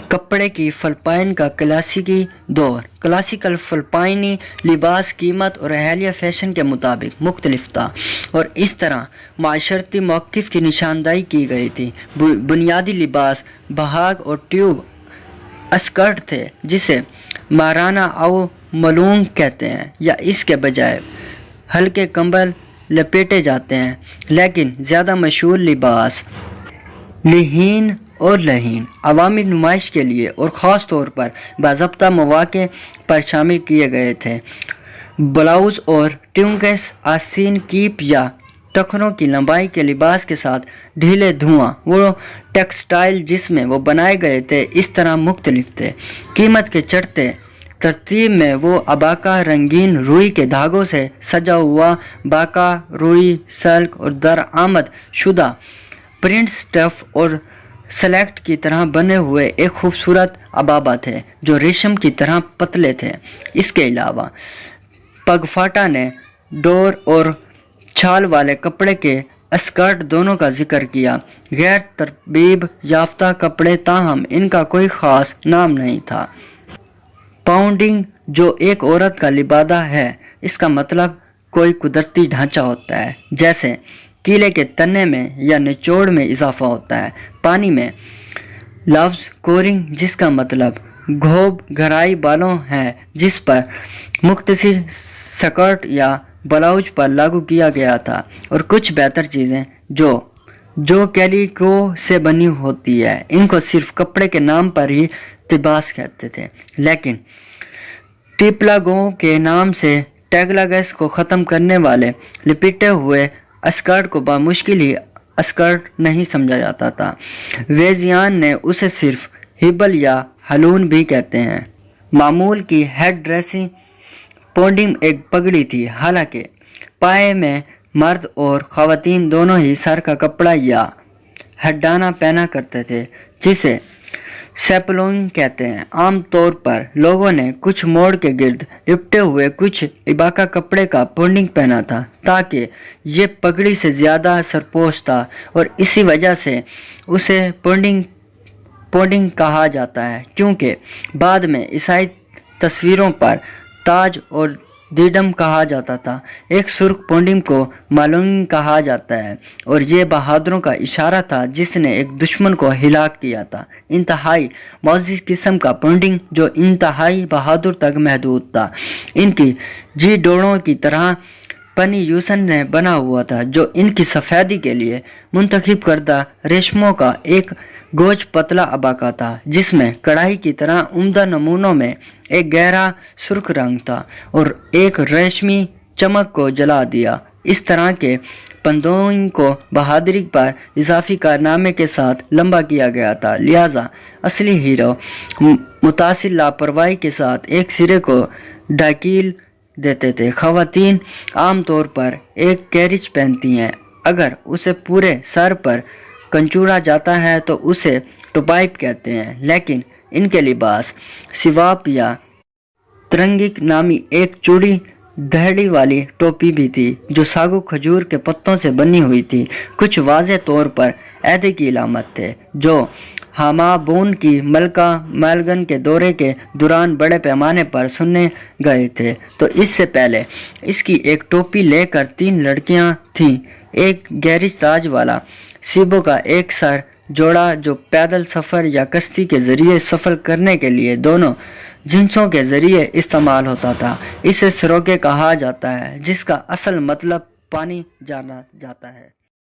کپڑے کی فلپائن کا کلاسیکی دور۔ کلاسیکل فلپائنی لباس قیمت اور اہلیہ فیشن کے مطابق مختلف تھا اور اس طرح معاشرتی موقف کی نشاندہی کی گئی تھی۔ بنیادی لباس بہاگ اور ٹیوب اسکرٹ تھے جسے مارانہ او ملونگ کہتے ہیں، یا اس کے بجائے ہلکے کمبل لپیٹے جاتے ہیں، لیکن زیادہ مشہور لباس لہین اور لہین عوامی نمائش کے لیے اور خاص طور پر باضابطہ مواقع پر شامل کیے گئے تھے۔ بلاؤز اور ٹیونکس آستین کیپ یا ٹخنوں کی لمبائی کے لباس کے ساتھ ڈھیلے دھواں وہ ٹیکسٹائل جس میں وہ بنائے گئے تھے اس طرح مختلف تھے۔ قیمت کے چڑھتے ترتیب میں وہ اباکا رنگین روئی کے دھاگوں سے سجا ہوا باکا روئی سلک اور درآمد شدہ پرنٹ سٹف اور سلیکٹ کی طرح بنے ہوئے ایک خوبصورت ابابا تھے جو ریشم کی طرح پتلے تھے۔ اس کے علاوہ پگفاٹا نے ڈور اور چھال والے کپڑے کے اسکرٹ دونوں کا ذکر کیا۔ غیر ترتیب یافتہ کپڑے تاہم ان کا کوئی خاص نام نہیں تھا۔ پاؤنڈنگ جو ایک عورت کا لبادہ ہے، اس کا مطلب کوئی قدرتی ڈھانچہ ہوتا ہے، جیسے کیلے کے تنے میں یا نچوڑ میں اضافہ ہوتا ہے۔ پانی میں لفظ کورنگ جس کا مطلب گھوب گھرائی بالوں ہے جس پر مختصر سکرٹ یا بلاؤز پر لاگو کیا گیا تھا، اور کچھ بہتر چیزیں جو کیلیکو سے بنی ہوتی ہے ان کو صرف کپڑے کے نام پر ہی لباس کہتے تھے، لیکن ٹیپلاگو کے نام سے ٹیگلاگس کو ختم کرنے والے لپٹے ہوئے اسکرٹ کو بامشکل ہی اسکرٹ نہیں سمجھا جاتا تھا۔ ویزیان نے اسے صرف ہیبل یا ہلون بھی کہتے ہیں۔ معمول کی ہیڈ ڈریسنگ پونڈنگ ایک پگڑی تھی، حالانکہ پائے میں مرد اور خواتین دونوں ہی سر کا کپڑا یا ہڈانہ پہنا کرتے تھے جسے سیپلونگ کہتے ہیں۔ عام طور پر لوگوں نے کچھ موڑ کے گرد لپٹے ہوئے کچھ اباکا کپڑے کا پونڈنگ پہنا تھا تاکہ یہ پگڑی سے زیادہ سرپوش تھا، اور اسی وجہ سے اسے پونڈنگ کہا جاتا ہے، کیونکہ بعد میں عیسائی تصویروں پر تاج اور دیڈم کہا جاتا تھا۔ ایک سرخ پونڈنگ کو مالونگ کہا جاتا ہے اور یہ بہادروں کا اشارہ تھا جس نے ایک دشمن کو ہلاک کیا تھا۔ انتہائی معزز قسم کا پونڈنگ جو انتہائی بہادر تک محدود تھا، ان کی جی ڈوڑوں کی طرح پنی یوسن نے بنا ہوا تھا جو ان کی سفیدی کے لیے منتخب کردہ ریشموں کا ایک گوچ پتلا اباکا تھا جس میں کڑھائی کی طرح عمدہ نمونوں میں ایک گہرا سرخ رنگ تھا اور ایک ریشمی چمک کو جلا دیا۔ اس طرح کے پندوئنگ کو بہادری پر اضافی کارنامے کے ساتھ لمبا کیا گیا تھا، لہذا اصلی ہیرو متاثر لاپرواہی کے ساتھ ایک سرے کو ڈھکیل دیتے تھے۔ خواتین عام طور پر ایک کیریچ پہنتی ہیں، اگر اسے پورے سر پر کنچوڑا جاتا ہے تو اسے ٹوپائپ کہتے ہیں، لیکن ان کے لباس سواپ یا ترنگک نامی ایک چوڑی دہڑی والی ٹوپی بھی تھی جو ساگو کھجور کے پتوں سے بنی ہوئی تھی۔ کچھ واضح طور پر عہدے کی علامت تھے جو ہامابون کی ملکہ میلگن کے دورے کے دوران بڑے پیمانے پر سنے گئے تھے، تو اس سے پہلے اس کی ایک ٹوپی لے کر 3 لڑکیاں تھیں، ایک گیرج تاج والا سیبو کا ایک سر جوڑا جو پیدل سفر یا کشتی کے ذریعے سفر کرنے کے لیے دونوں جنسوں کے ذریعے استعمال ہوتا تھا۔ اسے سروکے کہا جاتا ہے جس کا اصل مطلب پانی جانا جاتا ہے۔